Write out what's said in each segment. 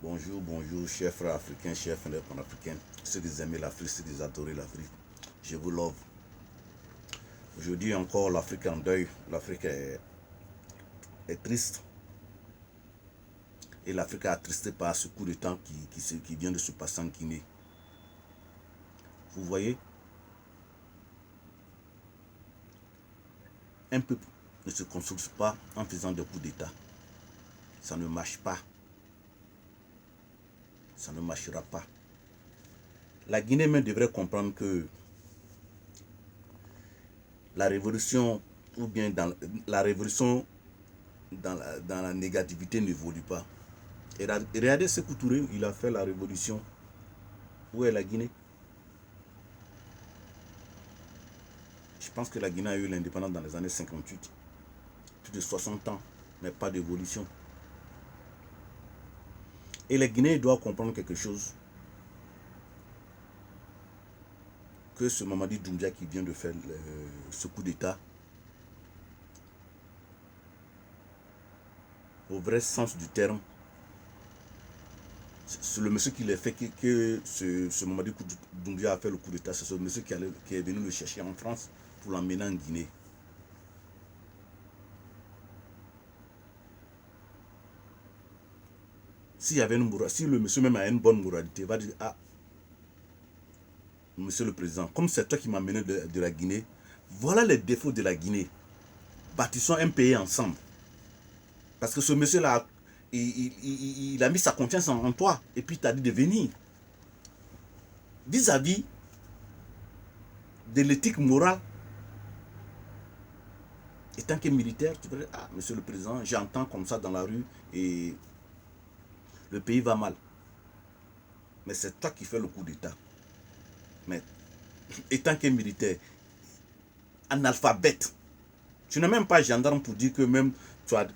Bonjour, bonjour, chers frères africains, chers frères panafricains, ceux qui aiment l'Afrique, ceux qui adorent l'Afrique. Je vous love. Aujourd'hui encore, l'Afrique est en deuil. L'Afrique est triste. Et l'Afrique est attristée par ce coup de temps qui vient de se passer en Guinée. Vous voyez, un peuple ne se construit pas en faisant des coups d'État. Ça ne marche pas. Ça ne marchera pas. La Guinée même devrait comprendre que la révolution, ou bien dans la révolution dans la négativité n'évolue pas. Et regardez ce Touré, il a fait la révolution. Où est la Guinée? Je pense que la Guinée a eu l'indépendance dans les années 58. Plus de 60 ans, mais pas d'évolution. Et les Guinéens doivent comprendre quelque chose. Que ce Mamadi Doumbia qui vient de faire ce coup d'État, au vrai sens du terme, c'est le monsieur qui l'a fait que ce Mamadi Doumbia a fait le coup d'État. C'est ce monsieur qui est venu le chercher en France pour l'emmener en Guinée. S'il y avait si le monsieur même a une bonne moralité, il va dire, ah, monsieur le président, comme c'est toi qui m'as mené de la Guinée, voilà les défauts de la Guinée. Bâtissons un pays ensemble. Parce que ce monsieur-là, il a mis sa confiance en toi et puis il t'a dit de venir. Vis-à-vis de l'éthique morale, et tant que militaire, tu peux dire, ah, monsieur le président, j'entends comme ça dans la rue et le pays va mal. Mais c'est toi qui fais le coup d'État. Mais étant que militaire, analphabète, tu n'es même pas gendarme pour dire que même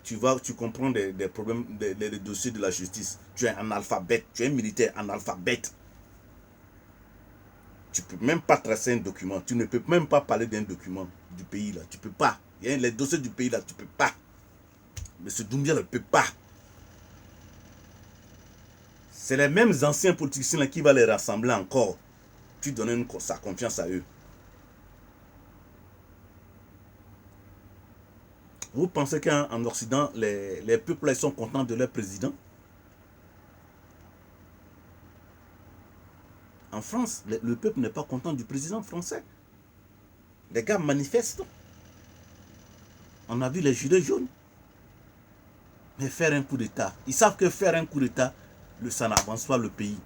tu comprends des problèmes, des dossiers de la justice. Tu es analphabète, tu es militaire analphabète. Tu ne peux même pas tracer un document. Tu ne peux même pas parler d'un document du pays là. Tu ne peux pas. Les dossiers du pays là, tu ne peux pas. Mais ce Doumbia ne peut pas. C'est les mêmes anciens politiciens là qui vont les rassembler encore. Tu donnes sa confiance à eux. Vous pensez qu'en Occident, les peuples là, ils sont contents de leur président? En France, le peuple n'est pas content du président français. Les gars manifestent. On a vu les gilets jaunes. Mais faire un coup d'État, ils savent que faire un coup d'État, ça n'avance pas le pays.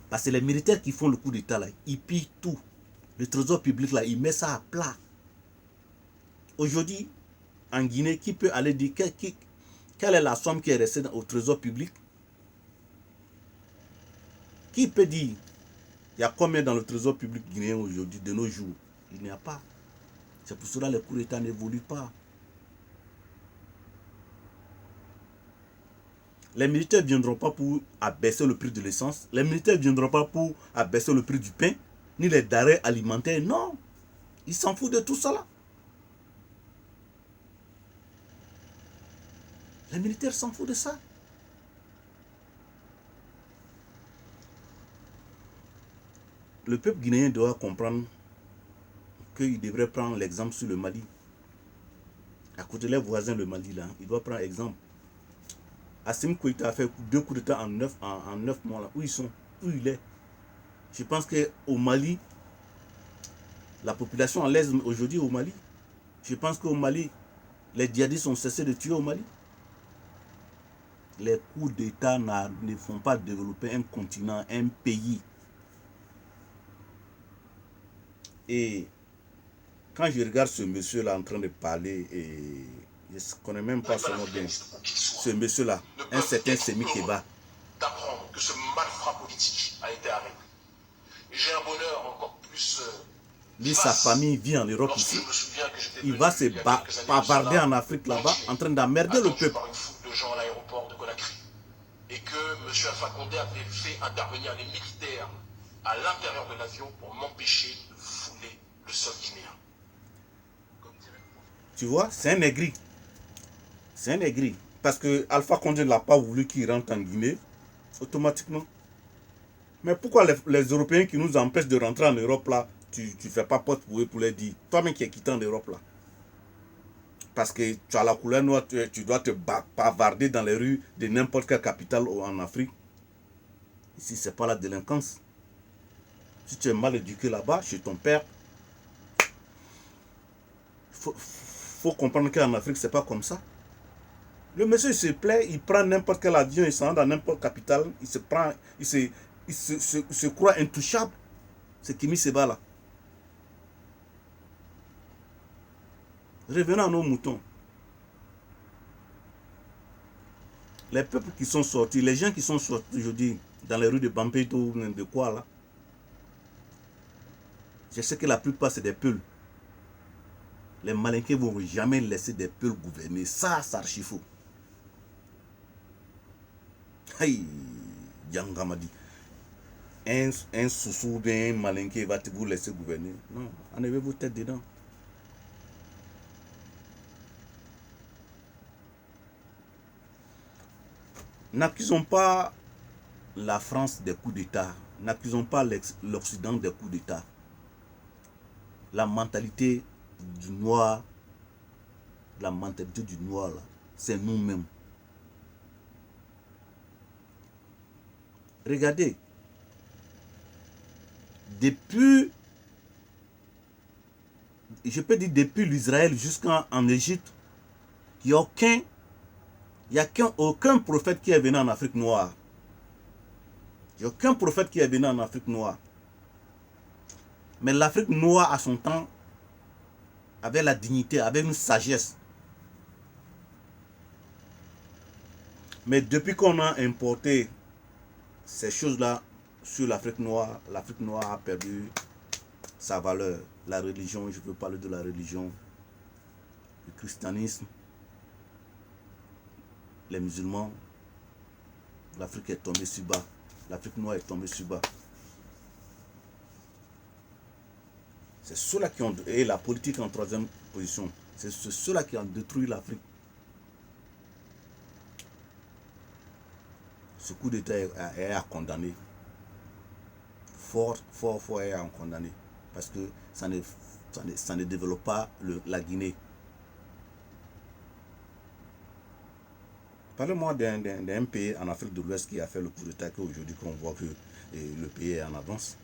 Parce que les militaires qui font le coup d'État, là, ils pillent tout. Le trésor public, là, ils mettent ça à plat. Aujourd'hui, en Guinée, qui peut aller dire quelle est la somme qui est restée au trésor public? Qui peut dire il y a combien dans le trésor public guinéen aujourd'hui, de nos jours? Il n'y a pas. C'est pour cela que les coups d'État n'évoluent pas. Les militaires ne viendront pas pour abaisser le prix de l'essence. Les militaires ne viendront pas pour abaisser le prix du pain, ni les denrées alimentaires. Non. Ils s'en foutent de tout cela. Les militaires s'en foutent de ça. Le peuple guinéen doit comprendre qu'il devrait prendre l'exemple sur le Mali. À côté de les voisins, le Mali, là, il doit prendre exemple. Assimi Goïta a fait 2 coups d'État en 9 mois. Là. Où ils sont? Où il est? Je pense qu'au Mali, la population en l'aise aujourd'hui au Mali. Je pense qu'au Mali, les djihadistes ont cessé de tuer au Mali. Les coups d'État ne font pas développer un continent, un pays. Et quand je regarde ce monsieur-là en train de parler, et je ne connais même pas son nom bien, ce monsieur-là, un certain Semi Keba. D'apprendre que ce malfrat politique a été arrêté. Et j'ai un bonheur encore plus. Lui, sa famille vit en Europe ici. Il va se bavarder en Afrique là-bas, en train d'emmerder le peuple. Par une foule de gens à l'aéroport de Conakry. Et que M. Alpha Condé avait fait intervenir les militaires à l'intérieur de l'avion pour m'empêcher de fouler le sol guinéen. Tu vois, c'est un aigri. C'est un aigri. parce que Alpha Condé n'a pas voulu qu'il rentre en Guinée, automatiquement. Mais pourquoi les Européens qui nous empêchent de rentrer en Europe là, tu ne fais pas porte pour les dire, toi-même qui es quitté en Europe là. Parce que tu as la couleur noire, tu dois te bavarder dans les rues de n'importe quelle capitale en Afrique. Ici, ce n'est pas la délinquance. Si tu es mal éduqué là-bas, chez ton père, il faut comprendre qu'en Afrique, ce n'est pas comme ça. Le monsieur il se plaît, il prend n'importe quel avion, il s'en va dans n'importe quelle capitale, il se croit intouchable. C'est Kimi Seba là. Revenons à nos moutons. Les peuples qui sont sortis, les gens qui sont sortis aujourd'hui dans les rues de Bampeito ou de quoi là, je sais que la plupart c'est des peuls. Les Malinqués ne vont jamais laisser des peuls gouverner. Ça, c'est archi faux. Aïe, Yangamadi. Un soussou bien un Malinqué va vous laisser gouverner. Non, enlevez vos têtes dedans. N'accusons pas la France des coups d'État. N'accusons pas l'Occident des coups d'État. La mentalité du noir, c'est nous-mêmes. Regardez, depuis, je peux dire depuis l'Israël jusqu'en Égypte, il n'y a aucun prophète qui est venu en Afrique noire. Il n'y a aucun prophète qui est venu en Afrique noire. Mais l'Afrique noire, à son temps, avait la dignité, avait une sagesse. Mais depuis qu'on a importé ces choses-là sur l'Afrique noire a perdu sa valeur. La religion, je peux parler de la religion, le christianisme, les musulmans, l'Afrique est tombée sur bas. L'Afrique noire est tombée sur bas. C'est ceux-là qui ont... Et la politique en troisième position. C'est ceux-là qui ont détruit l'Afrique. Ce coup d'État est à condamner. Fort est à condamner. Parce que ça ne développe pas la Guinée. Parlez-moi d'un pays en Afrique de l'Ouest qui a fait le coup d'État qu'aujourd'hui qu'on voit que le pays est en avance.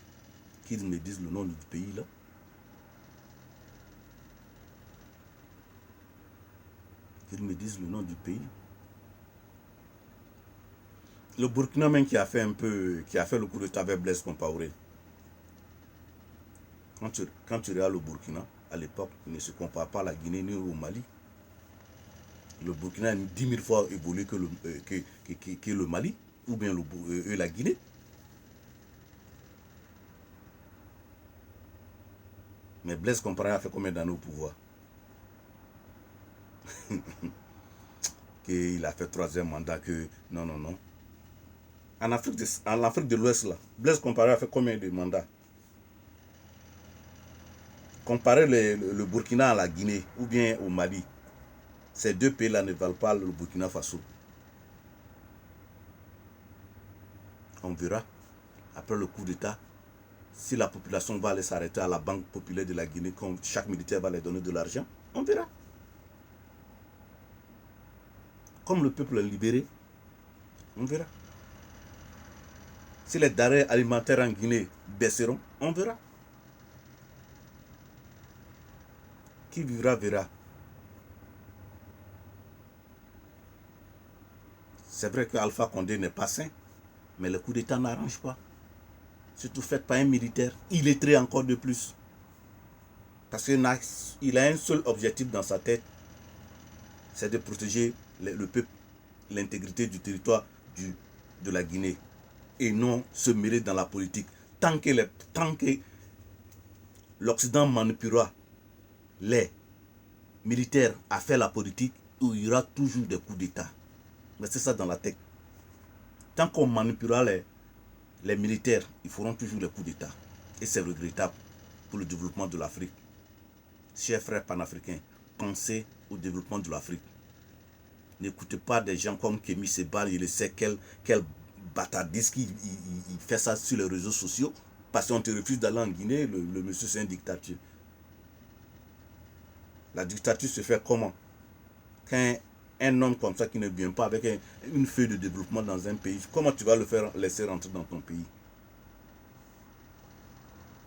Qu'ils me disent le nom du pays là. Qu'ils me disent le nom du pays. Le Burkina même qui a fait le coup d'État avec Blaise Compaoré. Quand tu regardes le Burkina, à l'époque, il ne se compare pas à la Guinée ni au Mali. Le Burkina a 10 000 fois évolué que le Mali, ou bien la Guinée. Mais Blaise Compaoré a fait combien d'années au pouvoir? Qu'il a fait 3e mandat, que... Non. En Afrique de l'Ouest, là, Blaise Compaoré a fait combien de mandats? Comparer le Burkina à la Guinée ou bien au Mali, ces deux pays-là ne valent pas le Burkina Faso. On verra, après le coup d'État, si la population va aller s'arrêter à la Banque populaire de la Guinée, quand chaque militaire va leur donner de l'argent, on verra. Comme le peuple est libéré, on verra. Si les denrées alimentaires en Guinée baisseront, on verra. Qui vivra, verra. C'est vrai que Alpha Condé n'est pas sain, mais le coup d'État n'arrange pas. Surtout fait par un militaire, illettré encore de plus. Parce qu'il a un seul objectif dans sa tête, c'est de protéger le peuple, l'intégrité du territoire de la Guinée. Et non se mêler dans la politique. Tant que l'Occident manipulera les militaires à faire la politique, il y aura toujours des coups d'État. Mais c'est ça dans la tête. Tant qu'on manipulera les militaires, ils feront toujours des coups d'État. Et c'est regrettable pour le développement de l'Afrique. Chers frères panafricains, pensez au développement de l'Afrique. N'écoutez pas des gens comme Kémy Sebal, il sait quel bâtardise il fait ça sur les réseaux sociaux. Parce qu'on te refuse d'aller en Guinée, le monsieur c'est un dictature. La dictature se fait comment? Quand un homme comme ça qui ne vient pas avec une feuille de développement dans un pays, comment tu vas le faire laisser rentrer dans ton pays?